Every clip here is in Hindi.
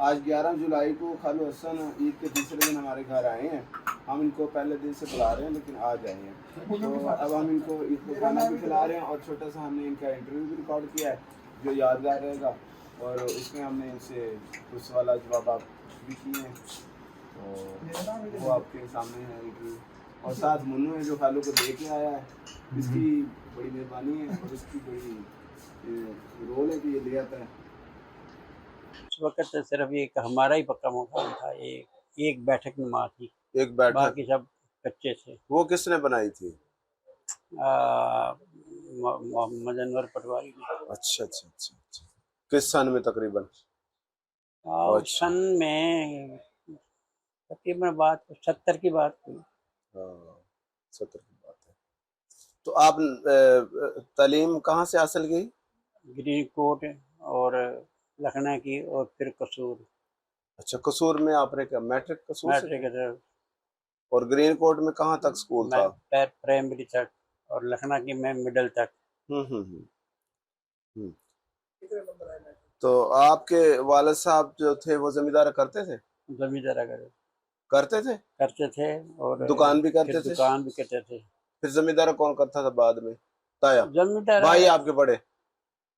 आज 11 जुलाई को खालू हसन ईद के तीसरे दिन हमारे घर आए हैं। हम इनको पहले दिन से बुला रहे हैं लेकिन आज आए हैं, तो अब हम इनको ईद को खाना भी खिला रहे हैं और छोटा सा हमने इनका इंटरव्यू भी रिकॉर्ड किया है जो यादगार रहेगा, और उसमें हमने इनसे कुछ सवाल जवाब आप भी किए हैं, तो वो आपके सामने है इंटरव्यू। और साथ मुन्नू है जो खालू को दे के आया है, इसकी बड़ी मेहरबानी है और इसकी बड़ी रोल है कि ये ले आता है। उस वक्त सिर्फ एक हमारा ही पक्का मकान था, एक बैठक नुमा थी, एक बैठक, बाकी सब कच्चे थे। वो किसने बनाई थी? मोहम्मद अनवर पटवारी ने। अच्छा अच्छा अच्छा अच्छा। किस सन में तकरीबन? उस सन में तकरीबन बात 70 की बात हुई। हाँ 70 की बात है। तो आप तालीम कहाँ से हासिल की? ग्रीन कोट और लखनऊ की और फिर कसूर। अच्छा, कसूर में आपने क्या मैट्रिक कसूर से? मैट्रिक और ग्रीन कोट में कहाँ तक स्कूल था? प्राइमरी तक, और लखनऊ की मैं मिडिल तक। हम्म। तो आपके वालिद साहब जो थे वो जमींदार करते थे? जमींदार करते थे और दुकान भी करते थे? दुकान भी करते थे। फिर जमींदार कौन करता था बाद में? ताया जमींदार भाई आपके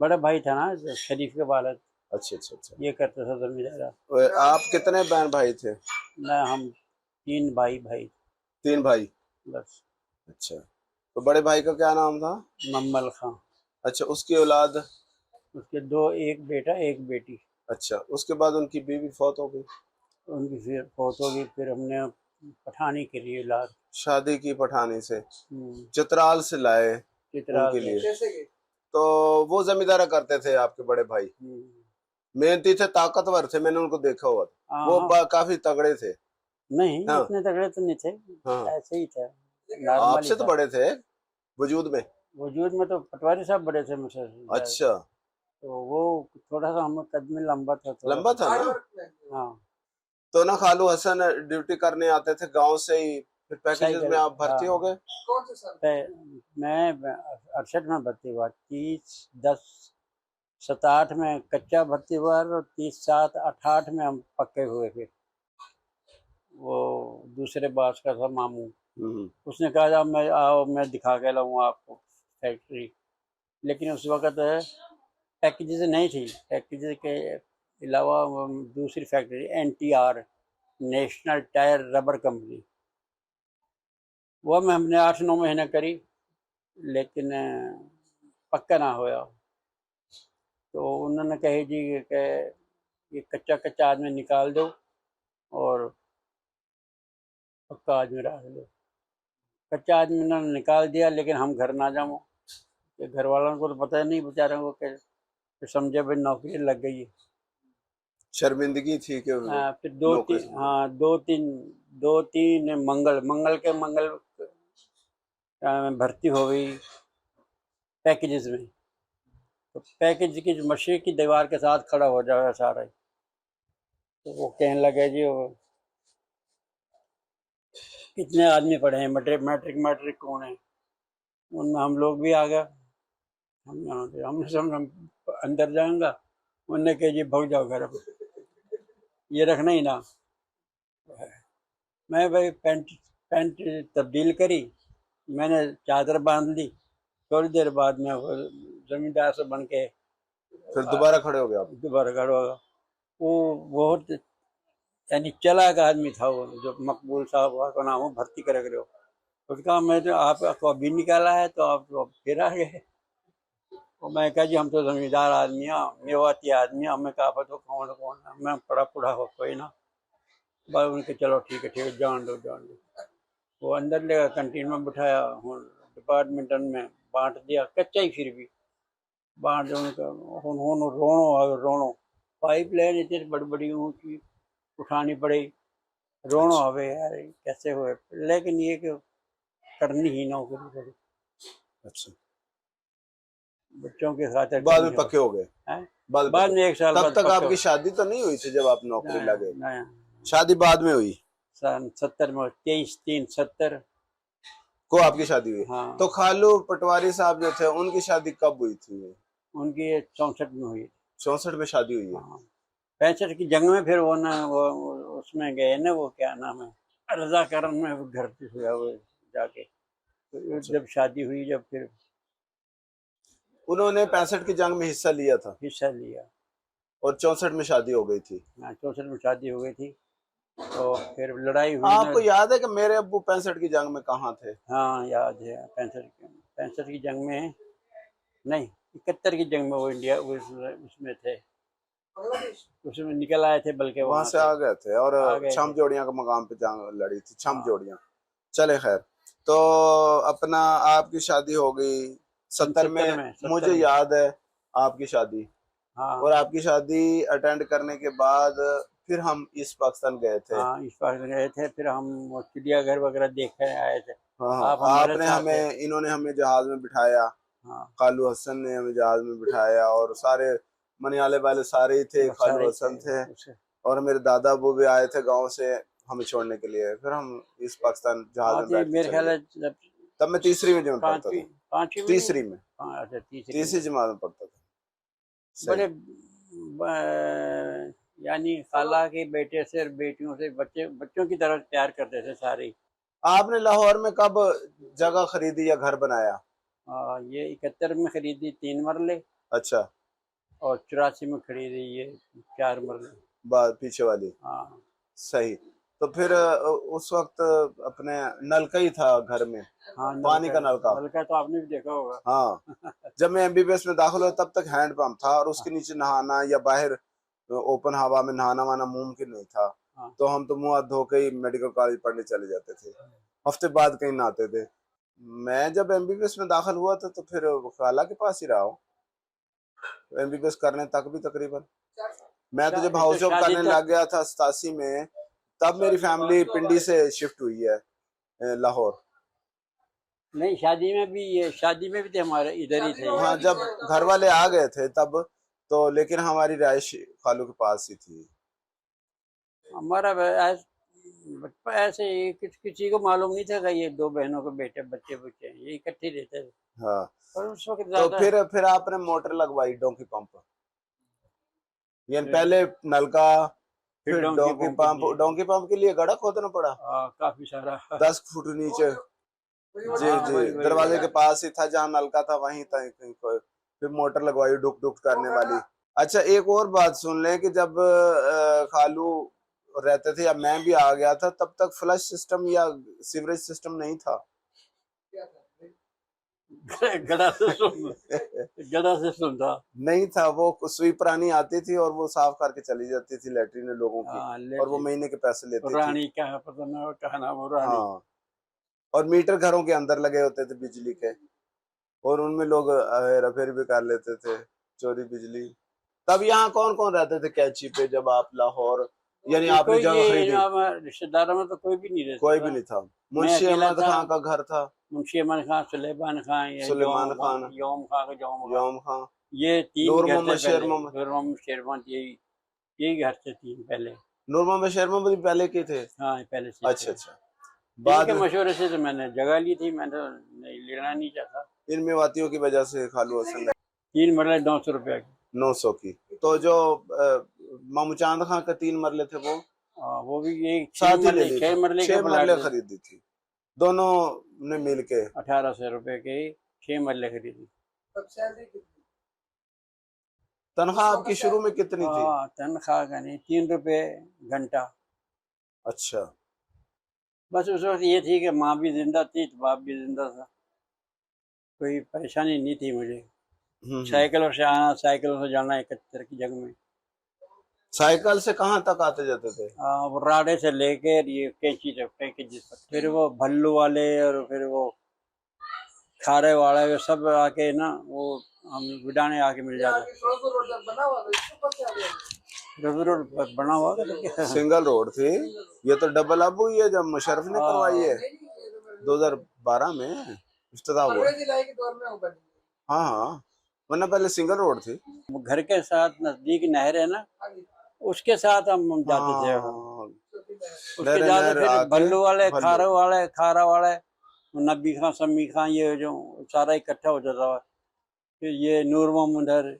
बड़ा भाई था ना, शरीफ के वालिद। अच्छा अच्छा अच्छा। ये करता था जमींदार। आप कितने बहन भाई थे? ना, हम 3 भाई। 3 भाई बस। अच्छा, तो बड़े भाई का क्या नाम था? मम्मल खां। अच्छा, उसकी औलाद? उसके 2, एक बेटा एक बेटी। अच्छा, उसके बाद उनकी बीवी फौत हो गई? उनकी फिर फौत हो गई, फिर हमने पठानी के लिए औलाद शादी की पठानी से, चित्राल से लाए चित्राल उनके लिए। तो वो जमींदारा करते थे आपके बड़े भाई? मेहनती थे, ताकतवर थे, मैंने उनको देखा हुआ था। वो काफी तगड़े थे? नहीं, हाँ। इतने तगड़े तो नहीं थे। हाँ। ऐसे ही थे, आपसे तो बड़े थे वजूद में? वजूद में तो पटवारी साहब बड़े थे मुझसे। अच्छा, तो वो थोड़ा सा हम कद में लंबा था, लंबा था ना? हाँ। तो ना खालू हसन ड्यूटी करने आते थे गांव से ही, फिर पैकेजेस में आप भर्ती हो गए? कौन से साल? मैं 68 में भर्ती हुआ, 30-10-7-8 में कच्चा भर्ती हुआ और 30-7-8 में हम पक्के हुए। फिर वो दूसरे बास का था मामू, उसने कहा जब मैं आओ मैं दिखा के लाऊंगा आपको फैक्ट्री। लेकिन उस वक़्त पैकेजेस नहीं थी, पैकेजेस के अलावा दूसरी factory NTR, national tyre rubber company, वो में हमने 8-9 महीने करी, लेकिन पक्का ना होया। तो उन्होंने कहे जी कि ये कच्चा आदमी निकाल दो और पक्का आदमी रख दो। कच्चा आदमी उन्होंने निकाल दिया, लेकिन हम घर ना जाऊँ, कि घर वालों को तो पता नहीं बेचारों को कि समझे भाई नौकरी लग गई है। शर्मिंदगी थी कि फिर 2-3 मंगल भर्ती हो गई पैकेजेस में। तो पैकेज की जो मशीन की दीवार के साथ खड़ा हो जाएगा सारा। तो वो कहने लगे जी वो कितने आदमी पढ़े हैं, मैट्रिक कौन है? उनमें हम लोग भी आ गए। हम अंदर जाएंगा, उनने कहे जी भाग जाओ घर, ये रखना ही ना। मैं भाई पैंट तब्दील करी, मैंने चादर बांध ली, थोड़ी देर बाद में जमींदार से बन के फिर दोबारा खड़े हो गए आप? दोबारा खड़ा होगा। वो बहुत यानी चालाक आदमी था वो, जो मकबूल साहब का नाम हो, भर्ती करे हो। उसका मैं तो आपको अभी निकाला है तो आप तो फिर आ गए। और मैं कहा जी हम तो जमींदार आदमी हैं, मेवाती आदमी हैं, हमें कहा तो कौन मैं पढ़ा हो कोई ना। बस उनके चलो ठीक है जान दो। वो अंदर ले कैंटीन में बिठाया, डिपार्टमेंट में बांट दिया, कच्चा ही फिर भी बांट रोनो पाइप लाइन इतनी बड़ी ऊँची उठानी पड़ी, रोनो आवे यार कैसे हुए, लेकिन ये कि करनी ही नौकरी पड़ी। अच्छा, बच्चों के साथ बाद में पक्के हो गए? बाद में 1 साल तब तक आपकी शादी तो नहीं हुई थी जब आप नौकरी लगे? शादी बाद में हुई? सन 70 में, 23-3-70 को आपकी शादी हुई? हाँ। तो खालू पटवारी साहब जो थे उनकी शादी कब हुई थी? उनकी 64 में हुई। 64 में शादी हुई है? हाँ। 65 की जंग में फिर वो ना वो उसमें गए ना, वो क्या नाम है, रजाकरन में वो घर पे हुआ वो जाके, तो जब शादी हुई, जब फिर उन्होंने 65 की जंग में हिस्सा लिया था हिस्सा लिया। और 64 में शादी हो गई थी। हाँ, 64 में शादी हो गई थी, तो फिर लड़ाई हुई ना। आपको याद है कि मेरे अब्बू 65 की जंग में कहाँ थे? हाँ याद है, 65 की जंग में, नहीं 71 की जंग में वो इंडिया उसमें थे, उसमें निकल आए थे, बल्कि वहां वहां से आ गए थे और आ गए छम थे। जोड़ियां के मकाम पे जंग लड़ी थी, छम हाँ। जोड़ियां। चले खैर, तो अपना आपकी शादी हो गई 70 में, 70 मुझे में। याद है आपकी शादी। हाँ और आपकी शादी अटेंड करने के बाद फिर हम ईस्ट पाकिस्तान गए थे। हाँ, इस बार गए थे, फिर हम वो चिड़ियाघर वगैरह देख कर आए थे। हाँ आप हाँ, हमारे आपने साथ थे। हमें, इन्होंने हमें जहाज में बिठाया, हाँ, खालू हसन ने हमें जहाज में बिठाया और सारे मनियाले वाले सारे ही थे, वो खालू सारे हसन थे उसे। और मेरे दादा अबू भी आए थे गांव से हमें छोड़ने के लिए। फिर हम ईस्ट पाकिस्तान जहाज हाँ, में तो ये बैठ के मेरे चले ख्याल गए। है जब तब मैं तीसरी में जमा पढ़ता पांचवी था। पांचवी में नहीं, तीसरी में, अच्छा तीसरी तीसरी में। जमात में पढ़ता था। सही। बड़े यानी खाला के बेटे से और बेटियों से बच्चों की तरह प्यार करते थे सारे। आपने लाहौर में कब जगह खरीदी या घर बनाया? ये 71 में खरीदी 3 मरले, अच्छा, और 84 में खरीदी ये 4 मरले। बात पीछे वाली। हाँ सही। तो फिर उस वक्त अपने नलका ही था घर में, हाँ, पानी नलका का नलका। नलका तो आपने भी देखा होगा। हाँ, जब मैं एमबीबीएस में दाखिल हुआ तब तक हैंडपंप था और उसके नीचे नहाना या बाहर ओपन हवा में नहाना वाना मुमकिन नहीं था। हाँ तो हम तो मुंह हाथ धो के ही मेडिकल कॉलेज पढ़ने चले जाते थे, हफ्ते बाद कहीं नहाते थे। मैं जब एमबीबीएस में दाखिल हुआ था तो फिर खाला के पास ही रहा हूँ एमबीबीएस करने तक भी तकरीबन। मैं तो जब तो हाउस जॉब शादी करने तक लग गया था 87 में, तब मेरी फैमिली पिंडी से शिफ्ट हुई है लाहौर। नहीं, शादी में भी थे, हमारे इधर ही थे। हाँ, जब घर वाले आ गए थे तब तो, लेकिन हमारी रिहाइश खालू के पास ही थी। हमारा ऐसे ही किसी को मालूम नहीं था कि ये 2 बहनों के बेटे बच्चे बच्चे हैं, ये इकट्ठे रहते थे। हाँ, और उस वक्त तो ज्यादा फिर आपने मोटर लगवाई डोंकी पंप, यानी फिर पहले नलका, फिर फिर डोंकी पंप के लिए डोंकी पंप के लिए गड़ा खोदना पड़ा काफी सारा 10 फुट नीचे। जी हाँ, जी, वही दरवाजे के पास ही था जहाँ नलका था, वहीं था कहीं फिर मोटर लगवाई डुक डुक करने वाली। अच्छा, एक और बात सुन लें कि जब खालू रहते थे या मैं भी आ गया था तब तक फ्लश सिस्टम या सीवरेज सिस्टम नहीं था। गड़ा से सुनता। नहीं था, वो सुई पुरानी आती थी और वो साफ करके चली जाती थी लेटरिन लोगों की, हाँ, और वो महीने के पैसे लेती थी। रानी क्या पता ना कहा नाम वो रानी। हाँ, और मीटर घरों के अंदर लगे होते थे बिजली के, और उनमें लोग हेराफेरी भी कर लेते थे, चोरी बिजली। तब यहाँ कौन कौन रहते थे कैची पे जब आप लाहौर, यानी आपने कोई जगह खरीदी? रिश्तेदारों में तो कोई भी नहीं रहता कोई था। भी नहीं था। मैं मुंशी अकेला अहमद था। खान का घर था, मुंशी अहमद खान, सुलेमान खान, या सुलेमान खान, योम खान का योम खान, यौम खान, ये 3 नूर घर थे मोहम्मद शेर पहले। मोहम्मद। नूर मोहम्मद शेरमान, यही घर थे 3 पहले। नूर मोहम्मद शेर मोहम्मद भी पहले के थे? हाँ, पहले से अच्छा थे। अच्छा, बाद इनके में मशवरे से तो मैंने जगह ली थी, मैंने तो नहीं लेना नहीं चाहता। इन मेवातियों की वजह से खालू हसन ने 3 मरले 900 रुपया की। 900 की। तो जो मामू चांद खान का 3 मरले थे वो वो भी यही साथ ही ले ली 6 थी, मरले के 6 प्लाट मरले थे। खरीदी थी दोनों ने मिल के। 1800 रुपए के 6 मरले खरीदी। तनख्वाह आपकी शुरू में कितनी थी? तनख्वाह का नहीं, 3 रुपए घंटा। अच्छा, बस उस वक्त ये थी कि माँ भी जिंदा थी तो बाप भी जिंदा था, कोई परेशानी नहीं थी मुझे। साइकिलों से आना, साइकिलों से जाना 71 की जंग में। साइकिल से कहाँ तक आते जाते थे? वो राड़े से लेके ये कैंची तक, फिर वो भल्लू वाले और फिर वो खारे वाले, वो सब आके ना, वो हम विडाने आके मिल जाते। रबी रोड बना हुआ था क्या? सिंगल रोड थी, ये तो डबल अब हुई है जब मुशर्रफ ने करवाई है 2012 में इफ्तिताह हुआ। हाँ हाँ, वरना पहले सिंगल रोड थी। घर के साथ नजदीक नहर है ना, उसके साथ हम जाते थे। हाँ, उसके जाते फिर भल्लू वाले, खारा वाले, नबी खां, समी खां, ये जो सारा इकट्ठा हो जाता था। फिर ये नूर मोहम्मद,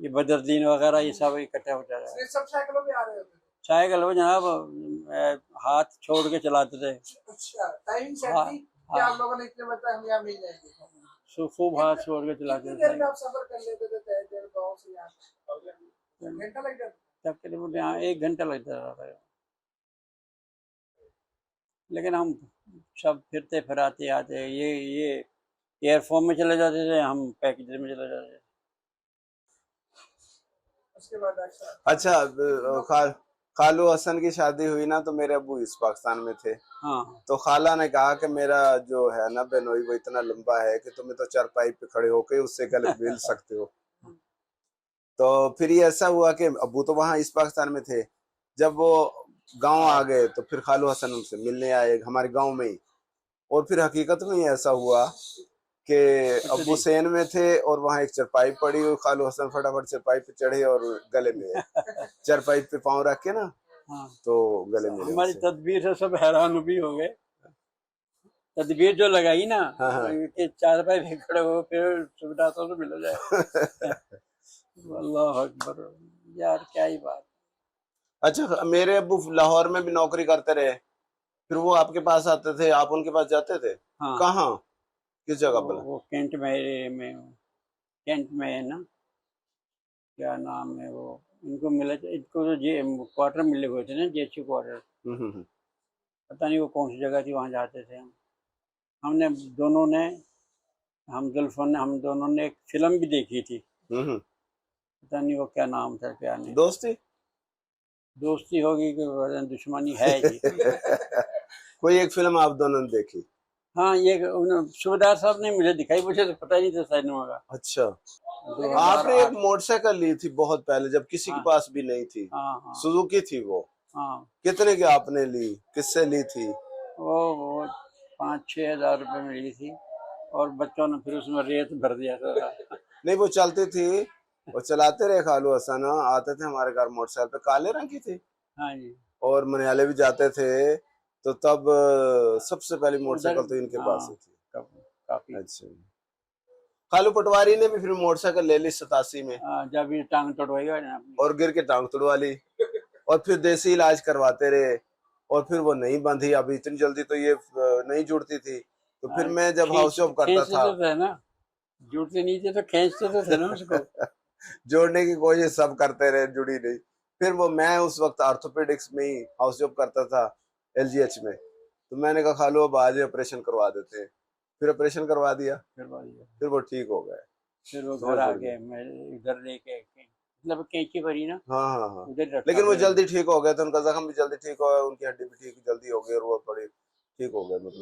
ये बदरुद्दीन वगैरह ये सब इकट्ठे हो जाते ये सब साइकिलों पे आ रहे होते थे। साइकिल वो जनाब हाथ छोड़ के चलाते थे। अच्छा, टाइमिंग सेट हाँ, थी कि आप लोगों ने इतने बजे तक हम यहाँ मिल जाएंगे। खूब हाथ छोड़ के चलाते कितनी देर थे। में आप सफर कर लेते थे तय देर गाँव से यहाँ? घंटा लग जाता? तकरीबन यहाँ 1 घंटा लगता था। लेकिन हम सब फिरते फिराते आते, ये एयरफोर्स में चले जाते थे, हम पैकेज में चले जाते थे। उसके बाद अच्छा, खालू हसन की शादी हुई ना तो मेरे अब्बू इस पाकिस्तान में थे। हाँ तो खाला ने कहा कि मेरा जो है ना बेनोई वो इतना लंबा है कि तुम्हें तो चारपाई पे खड़े होके उससे गले मिल सकते हो। तो फिर ये ऐसा हुआ कि अब्बू तो वहां इस पाकिस्तान में थे, जब वो गांव आ गए तो फिर खालू हसन उनसे मिलने आए हमारे गांव में ही। और फिर हकीकत में ही ऐसा हुआ कि अब्बू सेन में थे और वहां एक चरपाई पड़ी हुई, खालू हसन फटाफट चरपाई पे चढ़े और गले में चरपाई पे पाँव रख के ना हाँ, तो गले में हमारी तदबीर से सब हैरान भी हो गए। तदबीर जो लगाई ना कि चारपाई पे खड़े हो फिर सुविधा तो मिल जाए। अल्लाह अकबर, यार क्या ही बात। अच्छा, मेरे अब्बू लाहौर में भी नौकरी करते रहे, फिर वो आपके पास आते थे, आप उनके पास जाते थे? हाँ। कहाँ, किस जगह पर? वो कैंट में कैंट में है ना, क्या नाम है वो, इनको मिले थे, इनको तो क्वार्टर मिले हुए थे ना, जेसी क्वार्टर। पता नहीं वो कौन सी जगह थी, वहाँ जाते थे हम। हमने दोनों ने, हम दोनों ने एक फिल्म भी देखी थी, पता नहीं वो क्या नाम था क्या नहीं। दोस्ती होगी कि दुश्मनी है जी। कोई एक फिल्म आप दोनों ने देखी? हाँ, ये सूबेदार साहब ने मुझे दिखाई, मुझे तो पता ही नहीं था सिनेमा का। अच्छा, आपने एक मोटरसाइकिल ली थी बहुत पहले जब किसी के पास भी नहीं थी। हाँ, सुजुकी थी वो। हाँ, कितने की आपने ली, किससे ली थी? वो 5-6 हज़ार रुपये में ली थी और बच्चों ने फिर उसमें रेत भर दिया था। नहीं, वो चलती थी, वो चलाते रहे खालू हसन, आते थे हमारे घर मोटरसाइकिल पे, काले रंग की थी। हाँ जी। और मनियाले भी जाते थे तो तब सबसे पहली मोटरसाइकिल तो इनके पास ही थी। काफी। अच्छा, खालू पटवारी ने भी फिर मोटरसाइकिल ले ली 87 में। जब ये टांग तोड़वाएगा ना और गिर के टांग तोड़वा ली और फिर देसी इलाज करवाते रहे और फिर वो नहीं बंधी। अभी इतनी जल्दी तो ये नहीं जुड़ती थी, तो फिर मैं जब हाउस जॉब करता था ना, जुड़ते नहीं थे तो खींचते तो थे ना उसको। जोड़ने की कोशिश सब करते रहे, जुड़ी नहीं। फिर वो मैं उस वक्त ऑर्थोपेडिक्स में ही हाउस जॉब करता था LGH में, तो मैंने कहा खालू अब आज ऑपरेशन करवा देते हैं। फिर ऑपरेशन करवा दिया, फिर वो ठीक हो गए। फिर वो घर आ गए, मैं इधर लेके मतलब कैंची भरी ना। हाँ, उधर लेकिन वो जल्दी ठीक हो गए थे, उनका जख्म भी जल्दी ठीक हो गया, उनकी हड्डी भी ठीक जल्दी हो गई और वो थोड़ी ठीक हो गए मतलब।